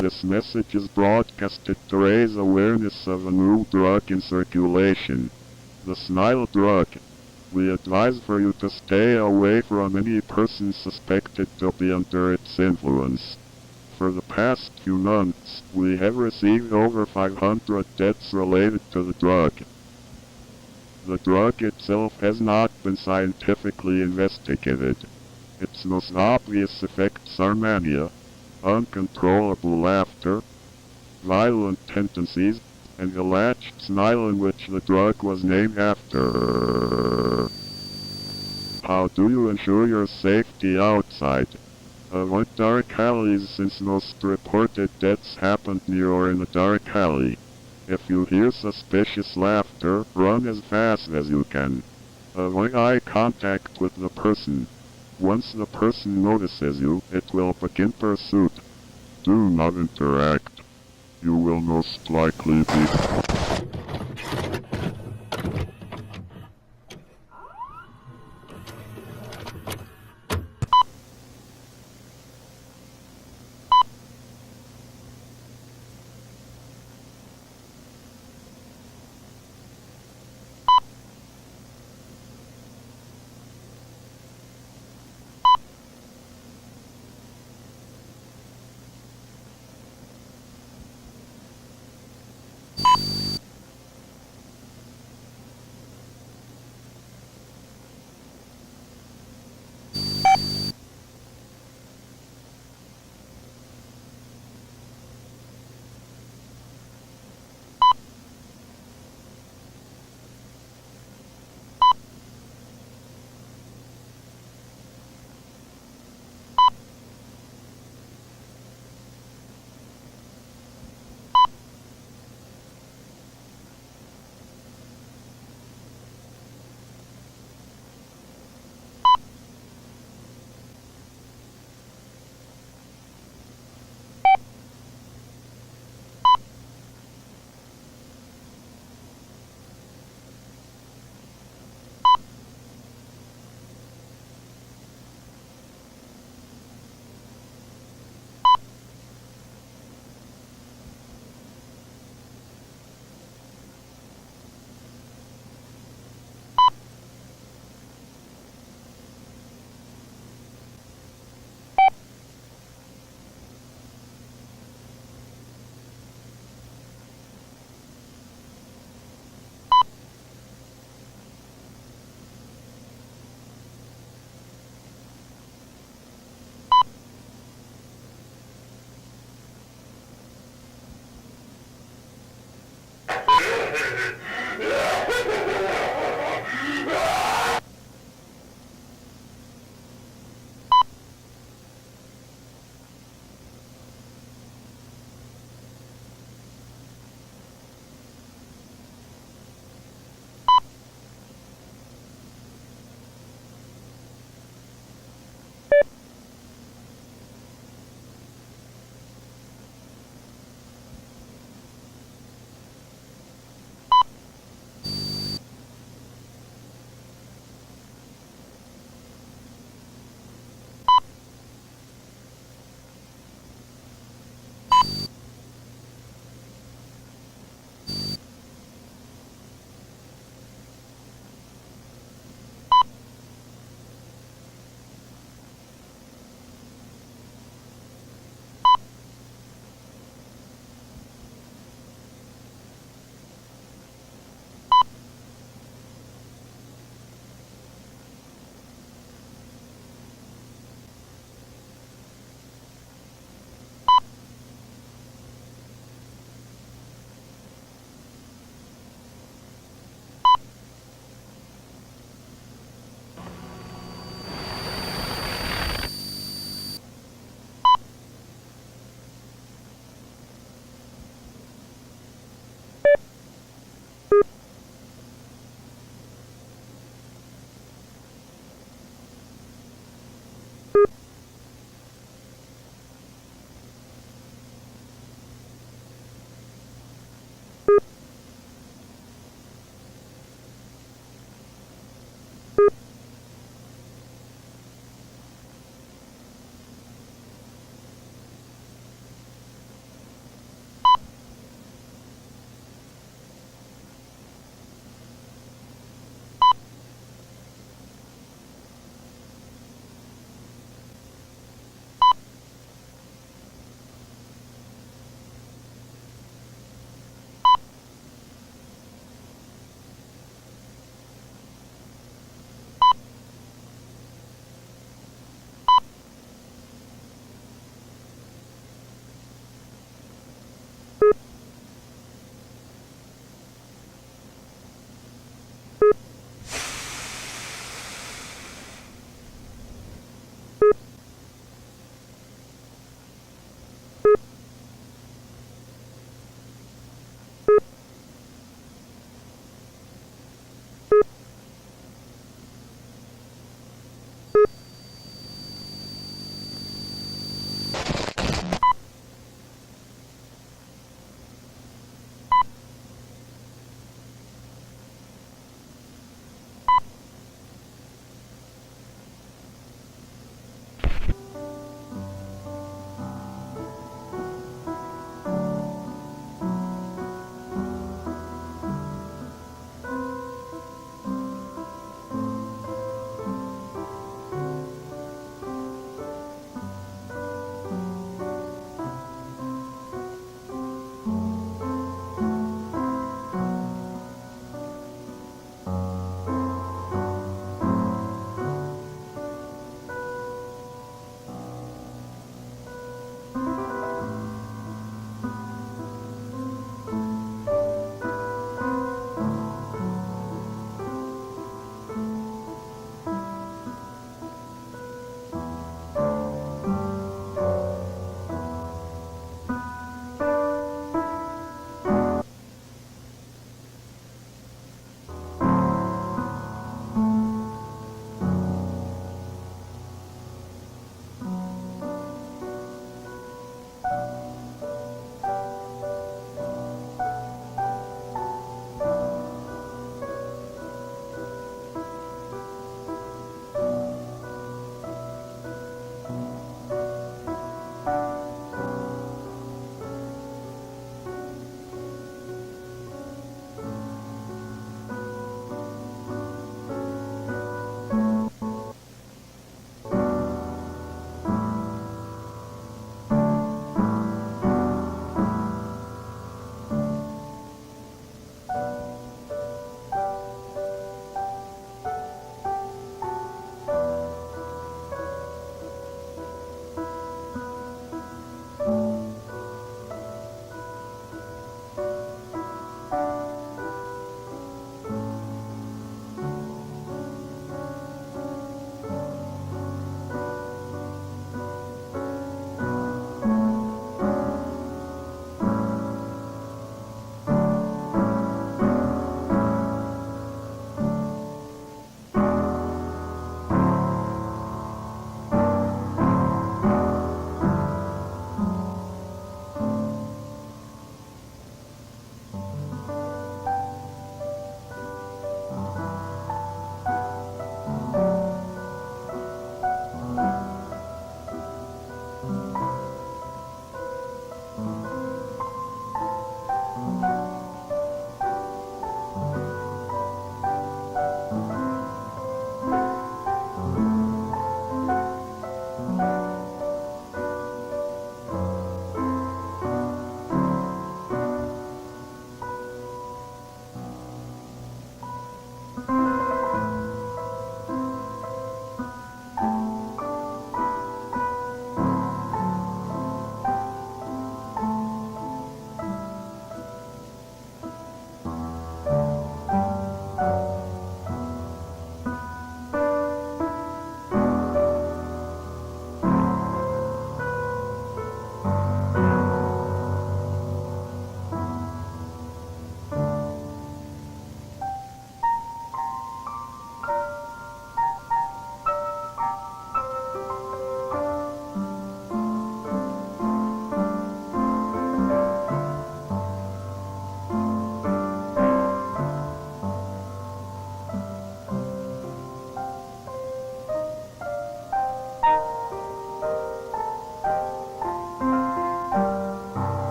This message is broadcasted to raise awareness of a new drug in circulation. The Smile drug. We advise for you to stay away from any person suspected to be under its influence. For the past few months, we have received over 500 deaths related to the drug. The drug itself has not been scientifically investigated. Its most obvious effects are mania, uncontrollable laughter, violent tendencies, and the latched smile in which the drug was named after. How do you ensure your safety outside? Avoid dark alleys since most reported deaths happened near or in a dark alley. If you hear suspicious laughter, run as fast as you can. Avoid eye contact with the person. Once the person notices you, it will begin pursuit. Do not interact. You will most likely be...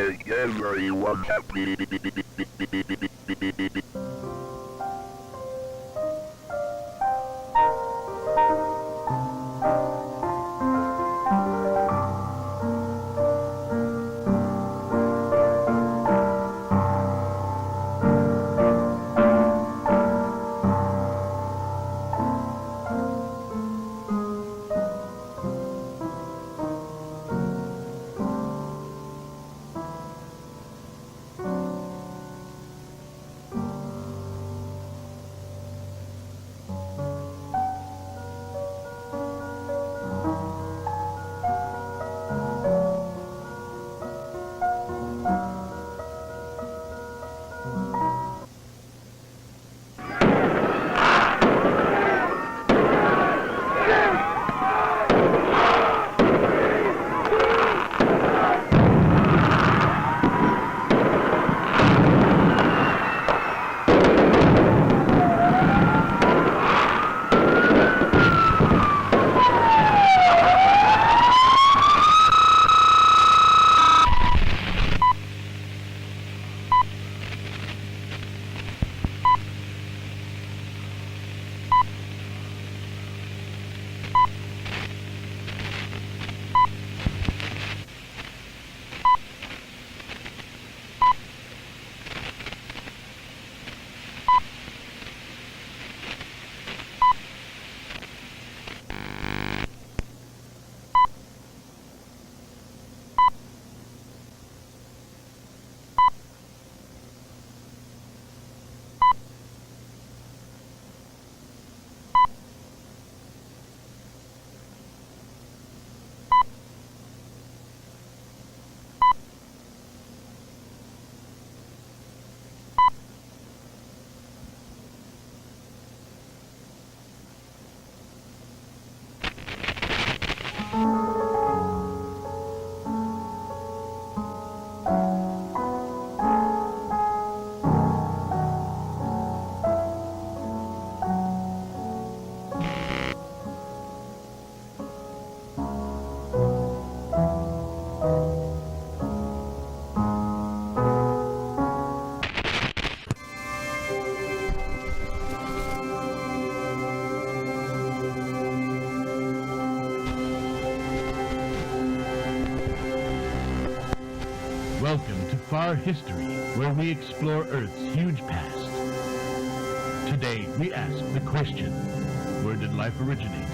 make everyone happy. Welcome to Far History, where we explore Earth's huge past. Today, we ask the question, where did life originate?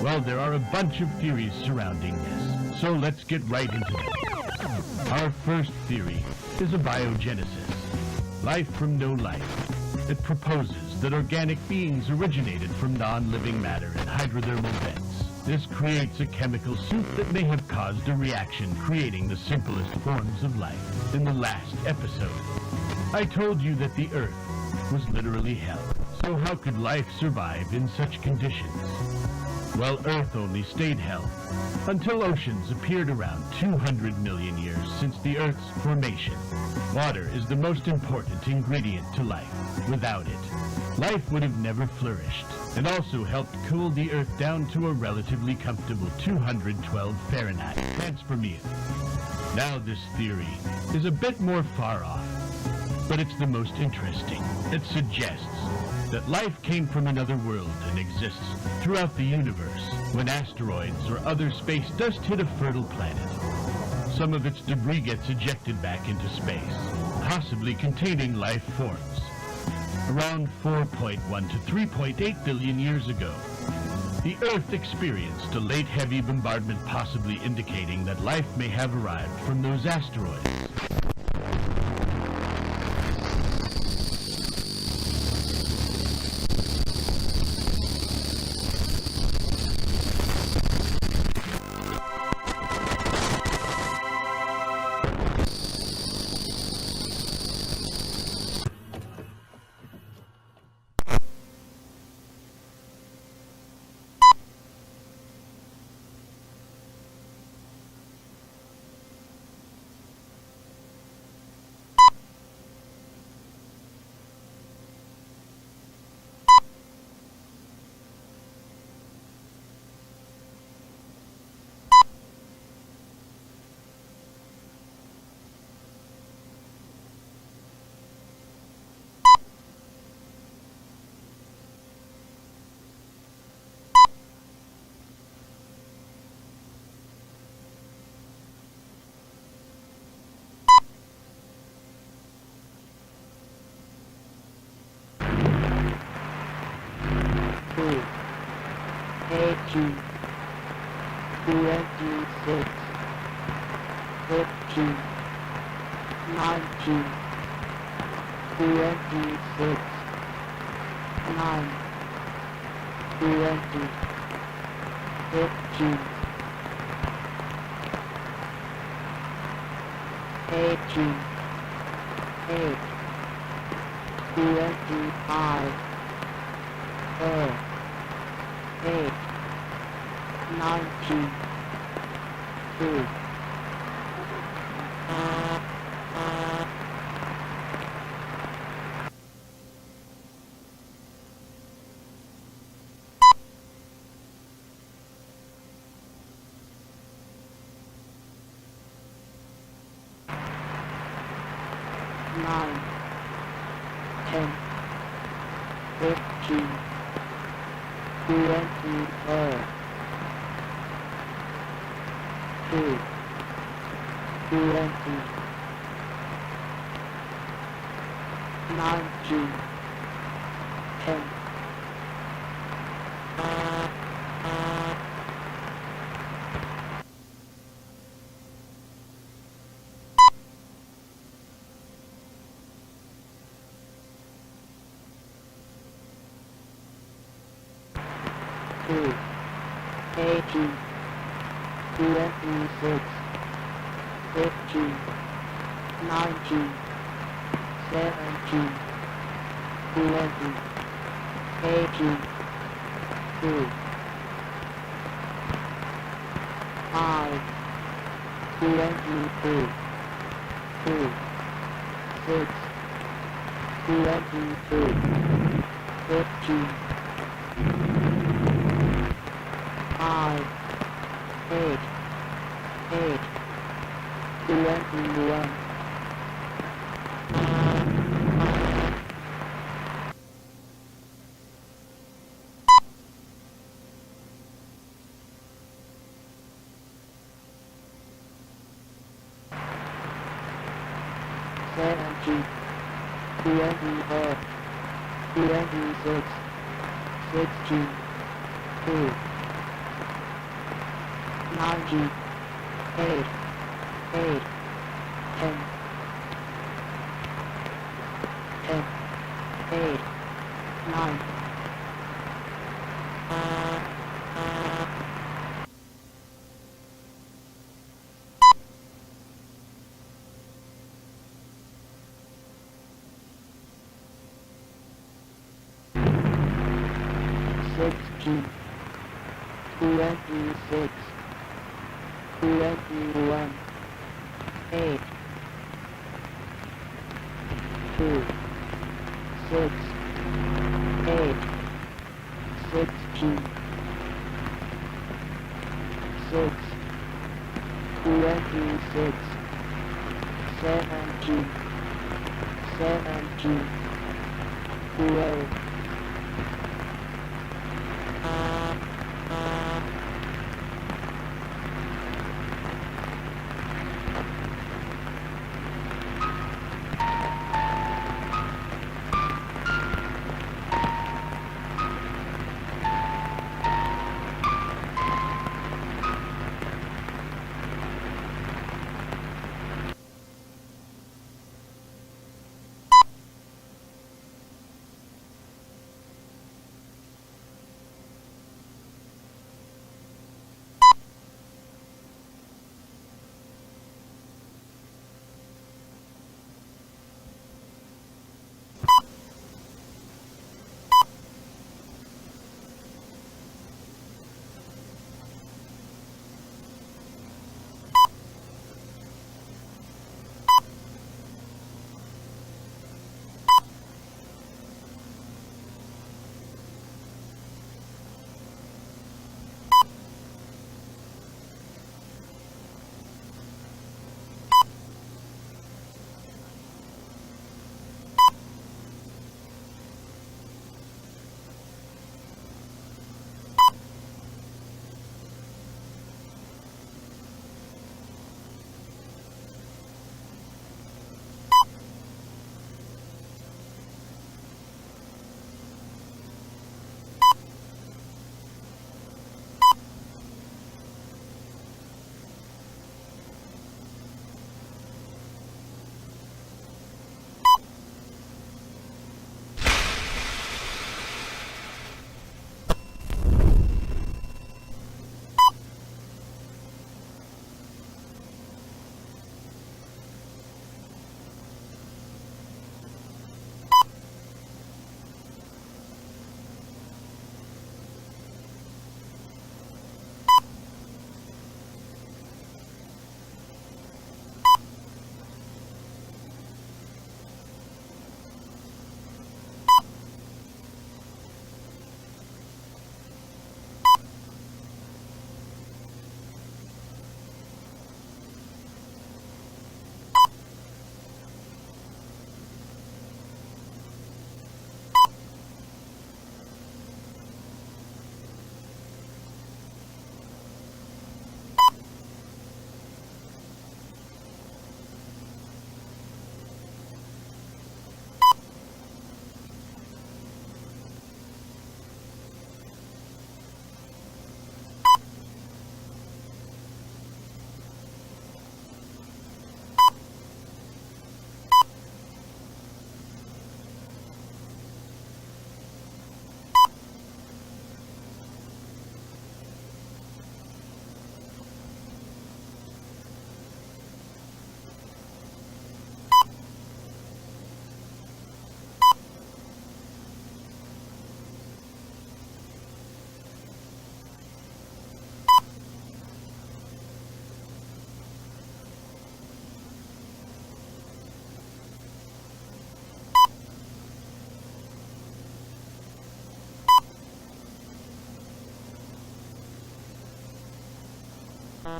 Well, there are a bunch of theories surrounding this, so let's get right into it. Our first theory is abiogenesis, life from no life. It proposes that organic beings originated from non-living matter in hydrothermal vents. This creates a chemical soup that may have caused a reaction, creating the simplest forms of life. In the last episode, I told you that the Earth was literally hell. So how could life survive in such conditions? Well, Earth only stayed hell until oceans appeared around 200 million years since the Earth's formation. Water is the most important ingredient to life. Without it, life would have never flourished, and also helped cool the Earth down to a relatively comfortable 212 Fahrenheit. Thanks for me. Now this theory is a bit more far off, but it's the most interesting. It suggests that life came from another world and exists throughout the universe. When asteroids or other space dust hit a fertile planet, some of its debris gets ejected back into space, possibly containing life forms. Around 4.1 to 3.8 billion years ago, the Earth experienced a late heavy bombardment, possibly indicating that life may have arrived from those asteroids. 18, 26, 15, 19, 26, 9, 20, 15, 18, 8, 25, 8, 19, 2, 9, 10, 15, 24, 2, 20, 19, 10, 2, 18, 26, 15, 19, 17, 20, 18, 2, 5, 22, 2, 6, 22, 15, 5, 8, 8, 21, 17, 24, 26, 16, 2, 19, 8, 8, 10, 10, 8, 9, 16, 26, 21, 8, 2, 6, 8, 16, 6, 26, 17, 17, 12, 18, My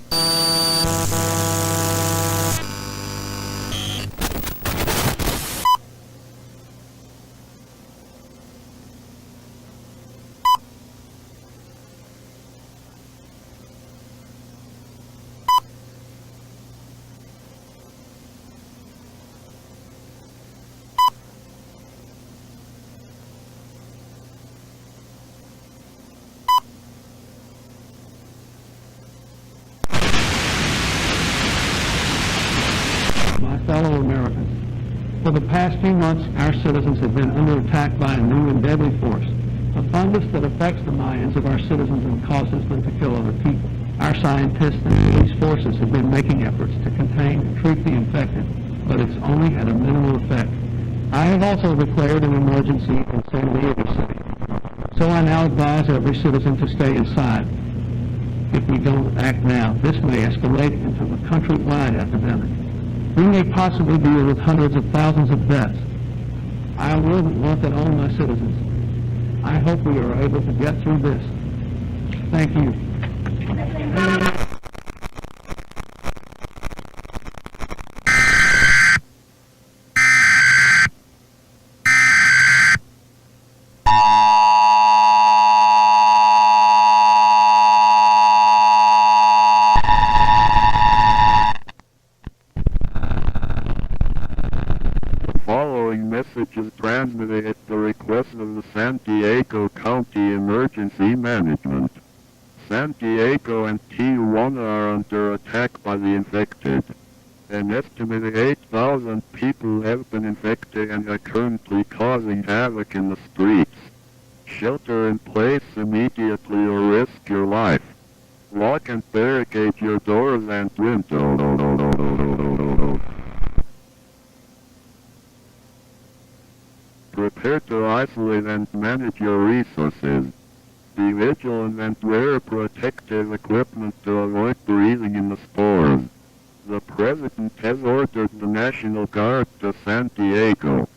fellow Americans, for the past few months, our citizens have been under attack by a new and deadly force, a fungus that affects the minds of our citizens and causes them to kill other people. Our scientists and police forces have been making efforts to contain and treat the infected, but it's only had a minimal effect. I have also declared an emergency in San Diego City, so I now advise every citizen to stay inside. If we don't act now, this may escalate into a countrywide epidemic. We may possibly deal with hundreds of thousands of deaths. I wouldn't want that on my citizens. I hope we are able to get through this. Thank you. The following message is transmitted at the request of the San Diego County Emergency Management. San Diego and Tijuana are under attack by the infected. An estimated 8,000 people have been infected and are currently causing havoc in the streets. Shelter in place immediately or risk your life. Lock and barricade your doors and windows. Prepare to isolate and manage your resources. Be vigilant and wear protective equipment to avoid breathing in the spores. The President has ordered the National Guard to San Diego.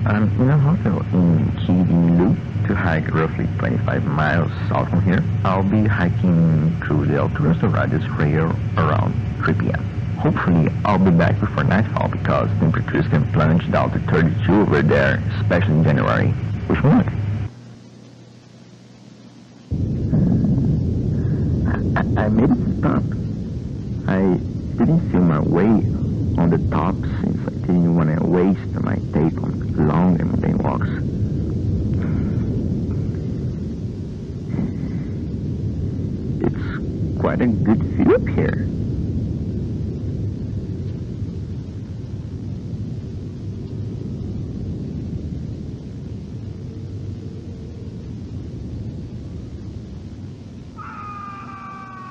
I'm in a hotel in Kidinlu to hike roughly 25 miles south from here. I'll be hiking through the Alturas Douradas Trail around 3 p.m. Hopefully, I'll be back before nightfall because temperatures can plunge down to 32 over there, especially in January. Which one? I made it stop. I didn't feel my way on the top since I didn't want to waste my tape on long and mundane walks. It's quite a good view up here.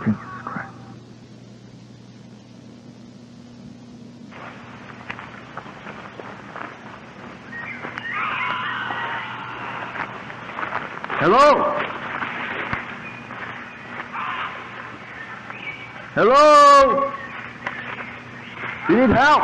Jesus Christ. Hello? Hello? You need help?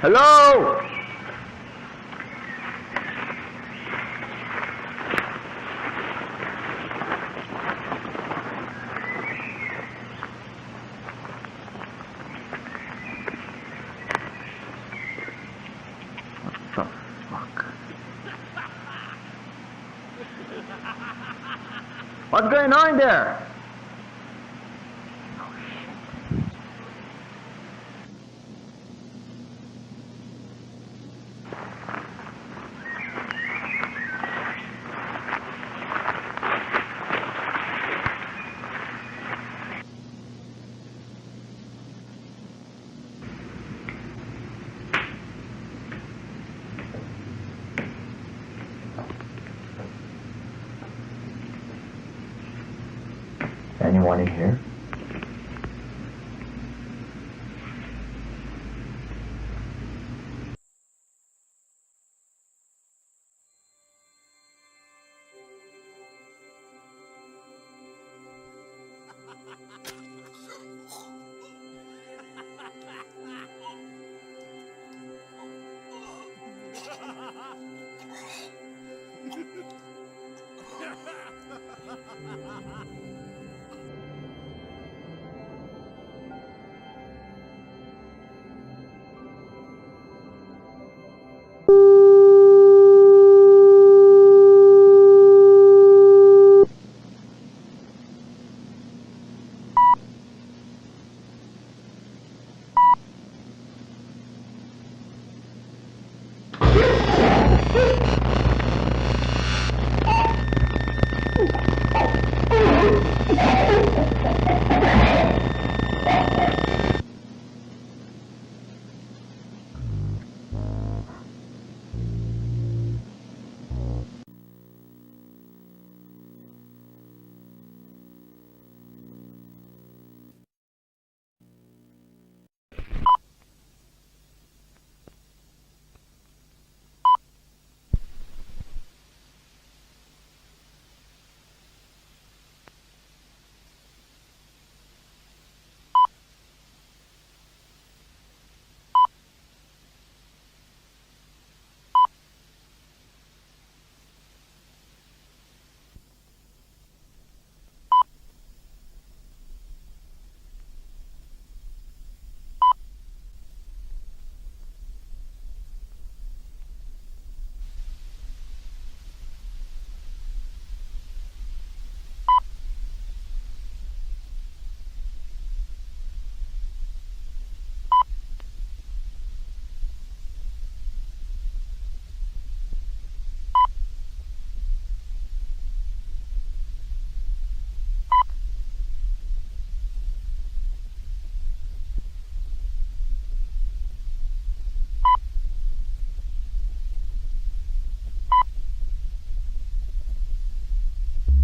Hello? What the fuck? What's going on there? Anyone in here?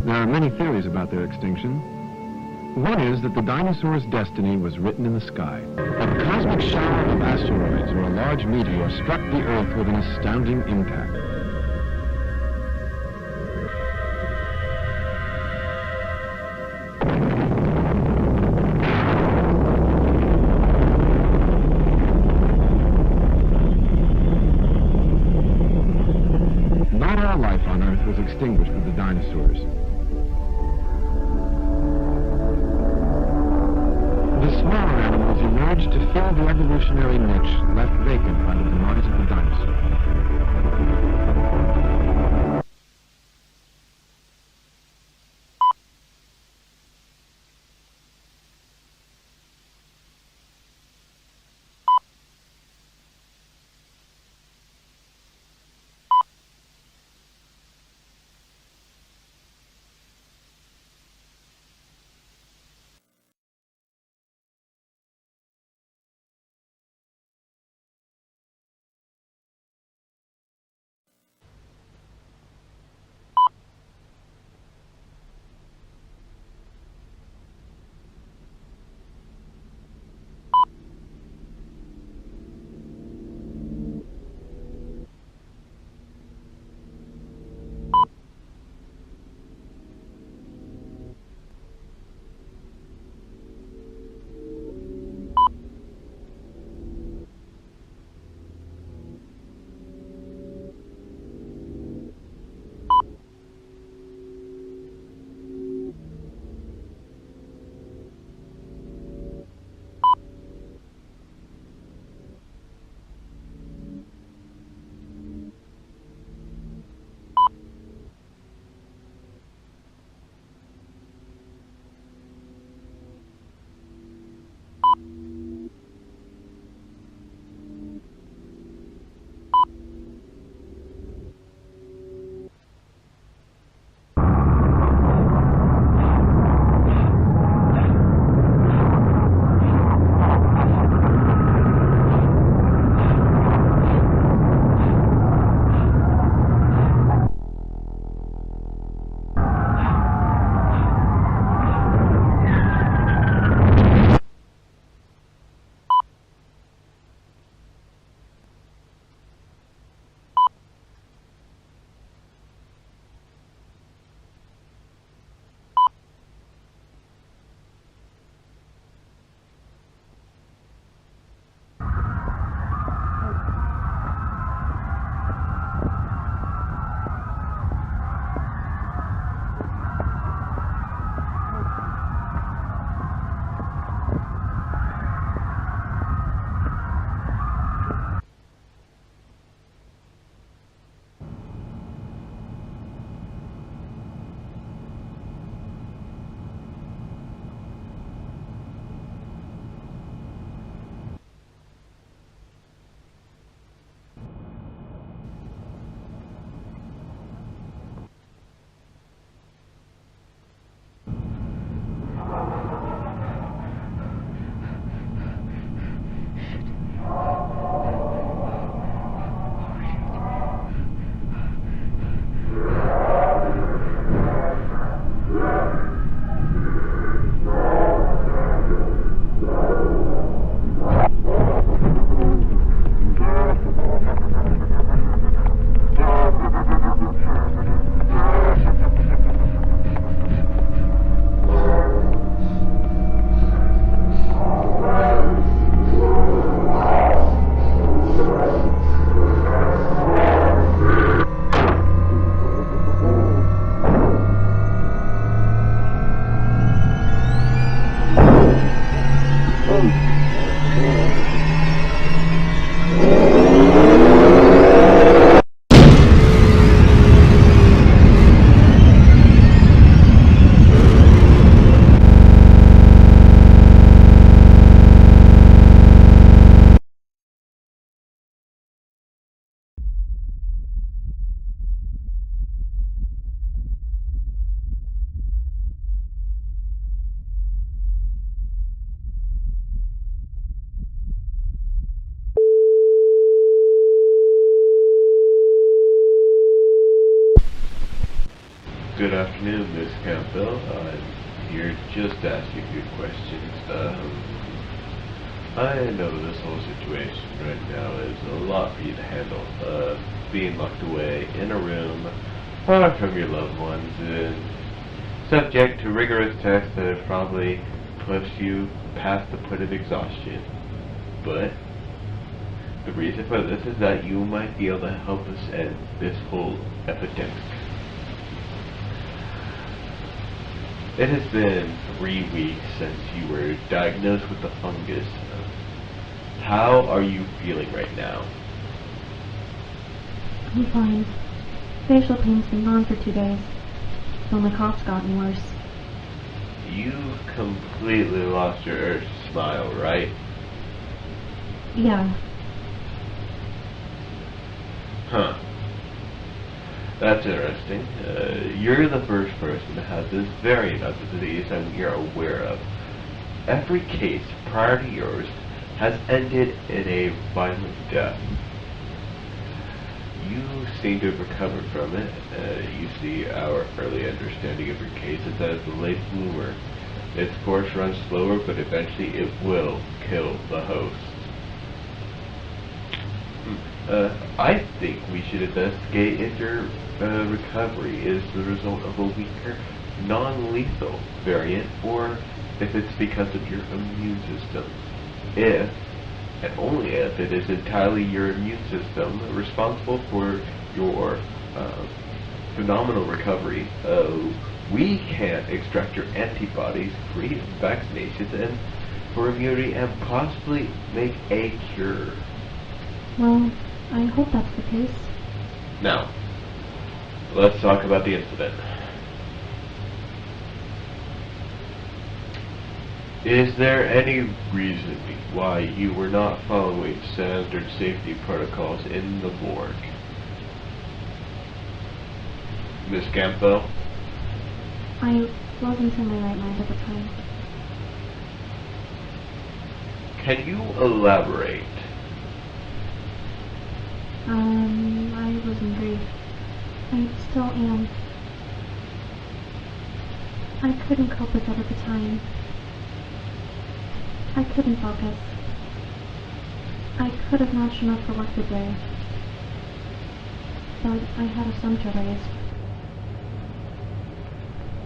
There are many theories about their extinction. One is that the dinosaurs' destiny was written in the sky. A cosmic shower of asteroids or a large meteor struck the Earth with an astounding impact. Not all life on Earth was extinguished with the dinosaurs. The smaller animals emerged to fill the evolutionary niche left vacant by the demise of the dinosaur. Good afternoon, Ms. Campbell. here, just asking you questions. I know this whole situation right now is a lot for you to handle. Being locked away in a room, far from your loved ones, and subject to rigorous tests that have probably pushed you past the point of exhaustion. But the reason for this is that you might be able to help us end this whole epidemic. It has been 3 weeks since you were diagnosed with the fungus. How are you feeling right now? I'm fine. Facial pain's been gone for 2 days. Though my cough's gotten worse. You've completely lost your urge to smile, right? Yeah. Huh. That's interesting. You're the first person to have this variant of the disease that we are aware of. Every case prior to yours has ended in a violent death. You seem to have recovered from it. You see, our early understanding of your case is that it's a late bloomer. Its course runs slower, but eventually it will kill the host. I think we should investigate if your recovery is the result of a weaker, non-lethal variant, or if it's because of your immune system. If, and only if, it is entirely your immune system responsible for your phenomenal recovery, we can extract your antibodies, create vaccinations, and for immunity, and possibly make a cure. Well, I hope that's the case. Now, let's talk about the incident. Is there any reason why you were not following standard safety protocols in the morgue? Miss Campbell? I wasn't in my right mind at the time. Can you elaborate? I was in grief. I still am. I couldn't cope with it at the time. I couldn't focus. I could have not shown up for work today. But I had a son to raise.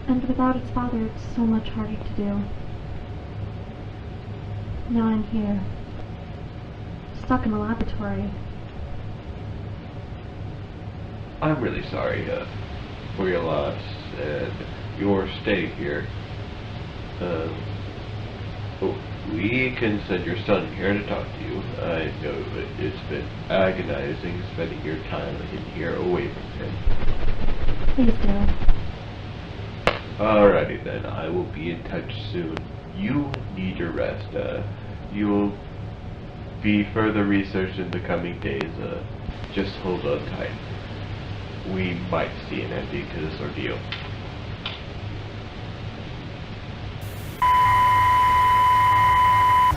And without its father, it's so much harder to do. Now I'm here, stuck in the laboratory. I'm really sorry for your loss and your stay here. We can send your son here to talk to you. I know that it's been agonizing spending your time in here away from him. Please do. Alrighty then, I will be in touch soon. You need your rest. You'll be further researched in the coming days. Just hold on tight. We might see an ending to this ordeal.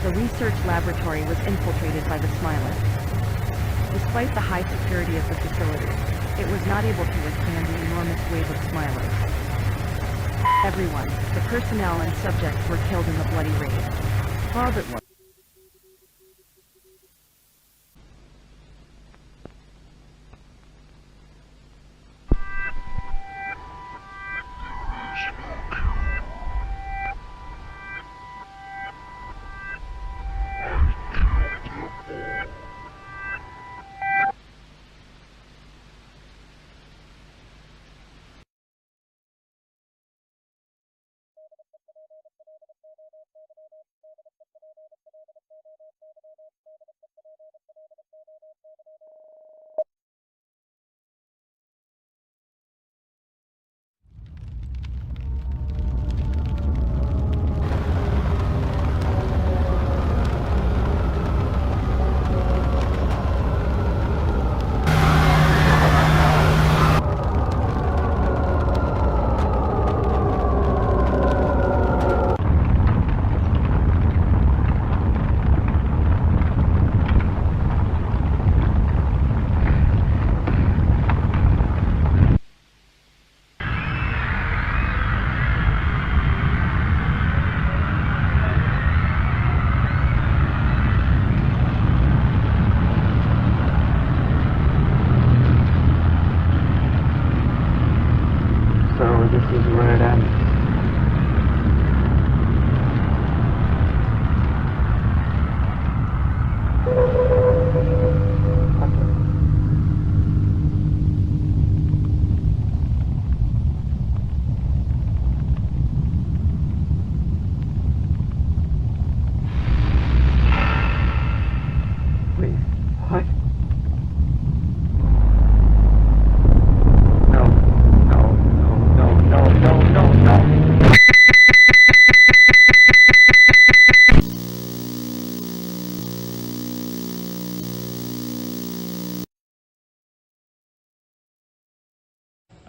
The research laboratory was infiltrated by the Smilers. Despite the high security of the facility, it was not able to withstand the enormous wave of Smilers. Everyone, the personnel and subjects, were killed in the bloody raid. All but one.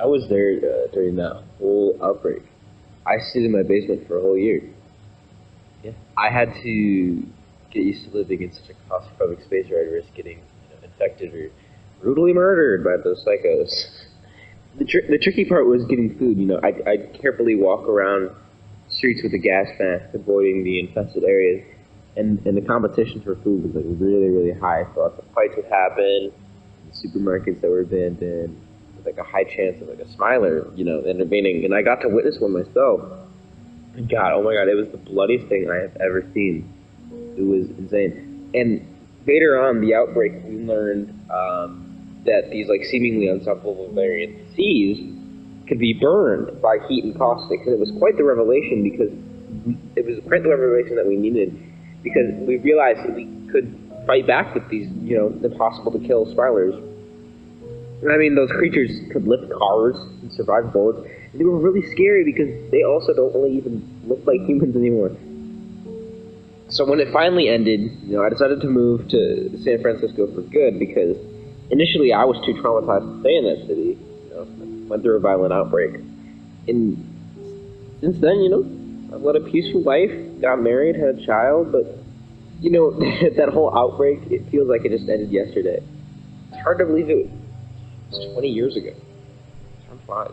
I was there during that whole outbreak. I stayed in my basement for a whole year. Yeah. I had to get used to living in such a claustrophobic space where I'd risk getting infected or brutally murdered by those psychos. The tricky part was getting food. I'd carefully walk around streets with a gas mask, avoiding the infested areas, and the competition for food was like really, really high. So lots of fights would happen. Supermarkets that were abandoned, with like a high chance of like a smiler, intervening, and I got to witness one myself. And God, oh my God, it was the bloodiest thing I have ever seen. It was insane. And later on, the outbreak, we learned that these like seemingly unstoppable variant disease could be burned by heat and caustic. And it was quite the revelation because it was quite the revelation that we needed, because we realized that we could fight back with these, impossible to kill spiralers. And I mean, those creatures could lift cars and survive bullets. And they were really scary because they also don't really even look like humans anymore. So when it finally ended, I decided to move to San Francisco for good because initially I was too traumatized to stay in that city. I went through a violent outbreak. And since then, I've led a peaceful life, got married, had a child, but that whole outbreak, it feels like it just ended yesterday. It's hard to believe it was 20 years ago. Time flies.